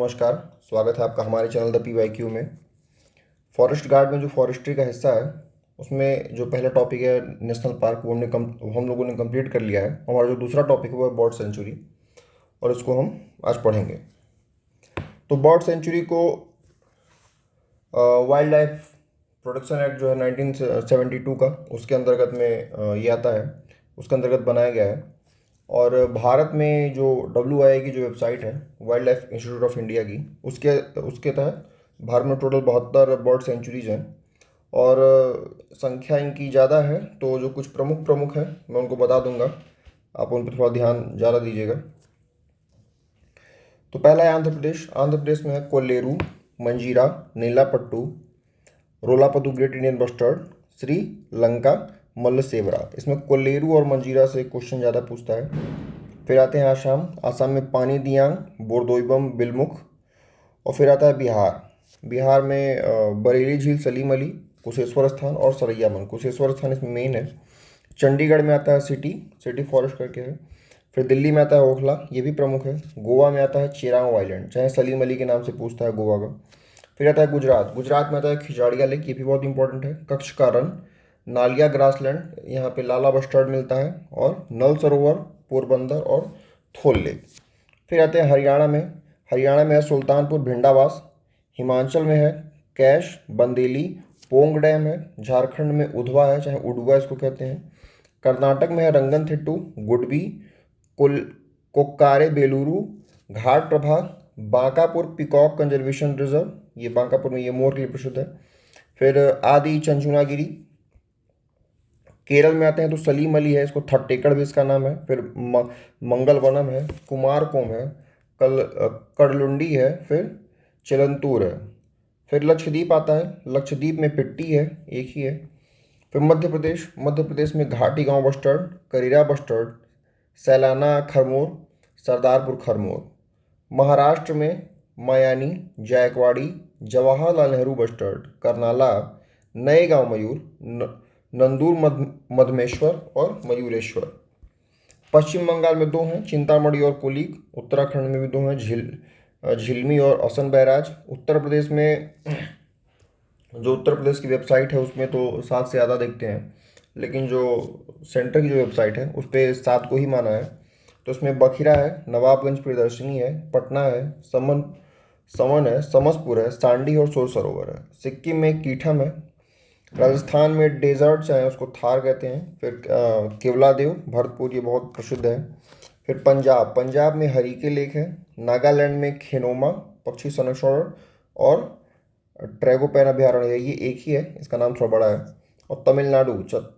नमस्कार। स्वागत है आपका हमारे चैनल द PYQ में। फॉरेस्ट गार्ड में जो फॉरेस्ट्री का हिस्सा है उसमें जो पहला टॉपिक है नेशनल पार्क, वो हम लोगों ने कंप्लीट कर लिया है। हमारा जो दूसरा टॉपिक है वो है बर्ड सेंचुरी, और इसको हम आज पढ़ेंगे। तो बर्ड सेंचुरी को वाइल्ड लाइफ प्रोटेक्शन एक्ट जो है 1972 का, उसके अंतर्गत में ये आता है, उसके अंतर्गत बनाया गया है। और भारत में जो WIA की जो वेबसाइट है, wild life institute of India की, उसके उसके तहत भारत में टोटल 72 बर्ड सेंचुरीज हैं। और संख्या इनकी ज़्यादा है, तो जो कुछ प्रमुख प्रमुख हैं मैं उनको बता दूंगा, आप उन पर थोड़ा ध्यान ज़्यादा दीजिएगा। तो पहला है आंध्र प्रदेश। आंध्र प्रदेश में है कोल्लेरू, मंजीरा, नीलापट्टू, रोलापदु ग्रेट इंडियन बस्टर्ड, श्रीलंका, मल्लसेवरा। इसमें कोल्लेरू और मंजीरा से क्वेश्चन ज़्यादा पूछता है। फिर आते हैं आसाम। आसाम में पानी दियांग, बोरदोइबम, बिलमुख। और फिर आता है बिहार। बिहार में बरेली झील, सलीम अली, कुशेश्वर स्थान और सरैया वन। कुशेश्वर स्थान इसमें मेन है। चंडीगढ़ में आता है सिटी फॉरेस्ट करके है। फिर दिल्ली में आता है ओखला, ये भी प्रमुख है। गोवा में आता है चेराव आइलैंड, चाहे सलीम अली के नाम से पूछता है गोवा का। फिर आता है गुजरात। गुजरात में आता है खिजाड़िया लेक, ये भी बहुत इंपॉर्टेंट है। कच्छ का रन, नालिया ग्रासलैंड, यहाँ पे लाला बस्टर्ड मिलता है। और नल सरोवर, पोरबंदर और थोल लेक। फिर आते हैं हरियाणा में। हरियाणा में है सुल्तानपुर भिंडावास। हिमाचल में है कैश, बंदेली, पोंग डैम है। झारखंड में उधवा है, चाहे उडुआ इसको कहते हैं। कर्नाटक में है रंगनथिट्टू, गुडबी, कुल कोक्कारे बेलूरू, घाट प्रभाग, बांकापुर पीकॉक कंजर्वेशन रिजर्व, ये बांकापुर में ये मोर के लिए प्रसिद्ध है। फिर आदि चंचुनागिरी। केरल में आते हैं तो सलीम अली है, इसको थट्टेकड़ भी इसका नाम है। फिर मंगल वनम है, कुमारकोम है, कड़लुंडी है, फिर चिलंतूर है। फिर लक्षद्वीप आता है। लक्षद्वीप में पिट्टी है, एक ही है। फिर मध्य प्रदेश। मध्य प्रदेश में घाटी गांव बस्टर्ड, करीरा बस्टर्ड, सैलाना खरमोर, सरदारपुर खरमोर। महाराष्ट्र में मयानी, जायकवाड़ी, जवाहरलाल नेहरू बस्टर्ड, करनाला, नए गांव मयूर, नंदूर मधमेश्वर और मयूरेश्वर। पश्चिम बंगाल में दो हैं, चिंतामढ़ी और कुलीक। उत्तराखंड में भी दो हैं, झिलमी और असम बैराज। उत्तर प्रदेश में जो उत्तर प्रदेश की वेबसाइट है उसमें तो 7 से ज़्यादा देखते हैं, लेकिन जो सेंटर की जो वेबसाइट है उस पर 7 को ही माना है। तो उसमें बखिरा है, नवाबगंज प्रियदर्शनी है, पटना है, समन है, समसपुर है, सांडी और सोर सरोवर है। सिक्किम में कीठम है। राजस्थान में डेजर्ट, चाहे उसको थार कहते हैं। फिर केवलादेव, भरतपुर, ये बहुत प्रसिद्ध है। फिर पंजाब में हरीके लेक है। नागालैंड में खेनोमा पक्षी संरक्षण और ट्रैगोपैन अभ्यारण्य है, ये एक ही है, इसका नाम थोड़ा बड़ा है। और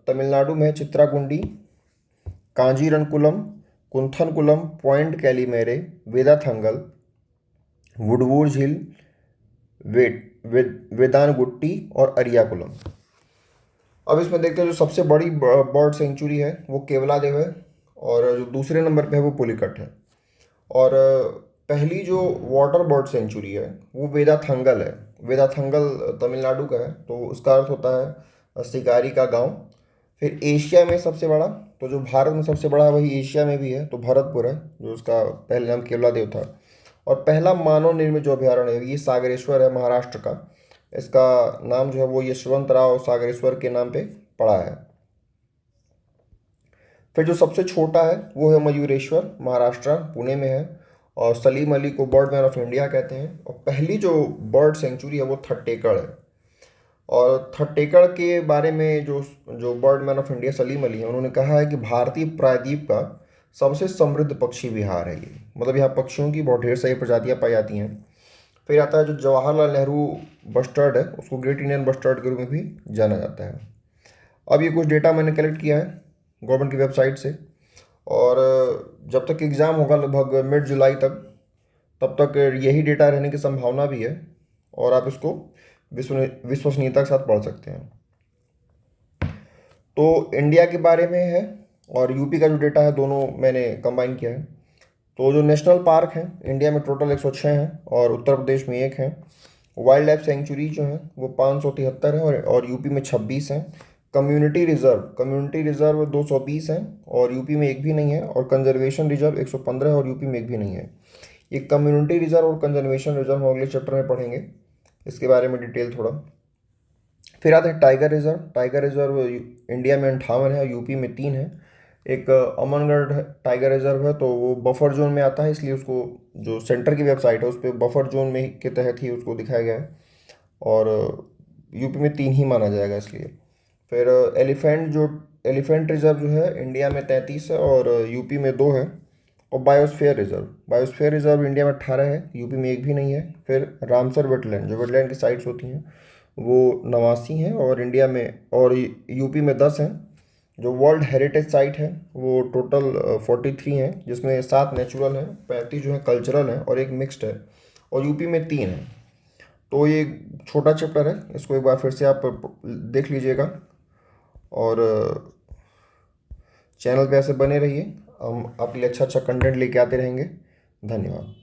तमिलनाडु में है चित्राकुंडी, कांजीरनकुलम, कुंथनकुलम, पॉइंट कैलीमेरे, वेदाथंगल, वुडवूर झील, वेदानगुट्टी और अरियाकुलम। अब इसमें देखते हैं जो सबसे बड़ी बर्ड सेंचुरी है वो केवलादेव है, और जो दूसरे नंबर पे है वो पुलिकट है। और पहली जो वाटर बर्ड सेंचुरी है वो वेदाथंगल है। वेदाथंगल तमिलनाडु का है, तो उसका अर्थ होता है शिकारी का गांव। फिर एशिया में सबसे बड़ा, तो जो भारत में सबसे बड़ा वही एशिया में भी है, तो भरतपुर है, जो उसका पहले नाम केवलादेव था। और पहला मानव निर्मित जो अभ्यारण्य है ये सागरेश्वर है, महाराष्ट्र का। इसका नाम जो है वो यशवंतराव सागरेश्वर के नाम पे पड़ा है। फिर जो सबसे छोटा है वो है मयूरेश्वर, महाराष्ट्र, पुणे में है। और सलीम अली को बर्ड मैन ऑफ इंडिया कहते हैं। और पहली जो बर्ड सेंचुरी है वो थट्टेकड़ है। और थट्टेकड़ के बारे में जो जो bird man of India Salim Ali हैं, उन्होंने कहा है कि भारतीय प्रायद्वीप का सबसे समृद्ध पक्षी विहार है ये, मतलब यहाँ पक्षियों की बहुत ढेर सारी प्रजातियाँ पाई जाती हैं। फिर आता है जो जवाहरलाल नेहरू बस्टर्ड है, उसको ग्रेट इंडियन बस्टर्ड के रूप में भी जाना जाता है। अब ये कुछ डेटा मैंने कलेक्ट किया है गवर्नमेंट की वेबसाइट से, और जब तक एग्ज़ाम होगा लगभग मिड जुलाई तक, तब तक यही डेटा रहने की संभावना भी है, और आप इसको विश्वसनीयता के साथ पढ़ सकते हैं। तो इंडिया के बारे में है और यूपी का जो डेटा है, दोनों मैंने कंबाइन किया है। तो जो नेशनल पार्क हैं इंडिया में टोटल 106 हैं, और उत्तर प्रदेश में 1 है। वाइल्ड लाइफ सेंचुरी जो है वो 573 है, और यूपी में 26 हैं। कम्युनिटी रिजर्व 220 हैं, और यूपी में एक भी नहीं है। और कंजर्वेशन रिजर्व 115 है, और यूपी में एक भी नहीं है। ये कम्युनिटी रिजर्व और कंजर्वेशन रिजर्व हम अगले चैप्टर में पढ़ेंगे, इसके बारे में डिटेल थोड़ा। फिर आते हैं tiger reserve. Tiger reserve India में 58 है, यूपी में 3 है। एक अमनगढ़ टाइगर रिजर्व है, तो वो बफर जोन में आता है, इसलिए उसको जो सेंटर की वेबसाइट है उस पर बफर जोन में के तहत ही उसको दिखाया गया है, और यूपी में 3 ही माना जाएगा इसलिए। फिर एलिफेंट रिजर्व जो है इंडिया में 33 है और यूपी में 2 है। और बायोस्फीयर रिजर्व इंडिया में 18 है, यूपी में एक भी नहीं है। फिर रामसर वेटलैंड, जो वेटलैंड की साइट्स होती हैं, वो 89 हैं और इंडिया में और यूपी में 10 हैं। जो वर्ल्ड हेरिटेज साइट है वो टोटल 43 हैं, जिसमें 7 नेचुरल हैं, 35 जो है कल्चरल हैं और एक मिक्स्ड है, और यूपी में 3 है। तो ये छोटा चैप्टर है, इसको एक बार फिर से आप देख लीजिएगा, और चैनल पे ऐसे बने रहिए, हम आपके लिए अच्छा अच्छा कंटेंट लेके आते रहेंगे। धन्यवाद।